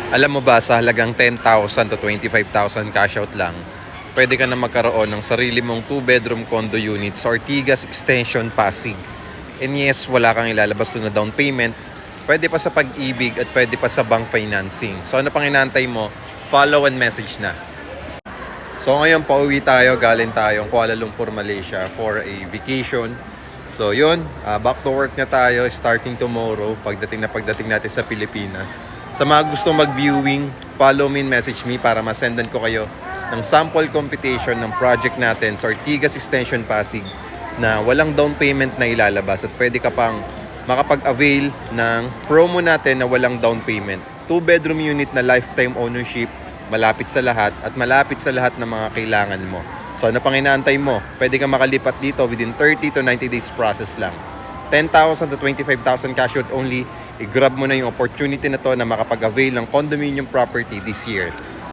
Alam mo ba, sa halagang 10,000 to 25,000 cash out lang, pwede ka na magkaroon ng sarili mong 2-bedroom condo unit sa Ortigas Extension, Pasig. And yes, wala kang ilalabas doon na down payment. Pwede pa sa Pag-ibig at pwede pa sa bank financing. So ano pang inaantay mo? Follow and message na. So ngayon pauwi tayo, galing tayong Kuala Lumpur, Malaysia for a vacation. So yun, back to work na tayo starting tomorrow pagdating natin sa Pilipinas. Sa mga gusto mag-viewing, follow me and message me para masendan ko kayo ng sample computation ng project natin sa Ortigas Extension, Pasig na walang down payment na ilalabas at pwede ka pang makapag-avail ng promo natin na walang down payment. 2-bedroom unit na lifetime ownership, malapit sa lahat at malapit sa lahat ng mga kailangan mo. So ano pang inaantay mo? Pwede kang makalipat dito within 30 to 90 days process lang. 10,000 to 25,000 cash out only. I-grab mo na yung opportunity na to na makapag-avail ng condominium property this year.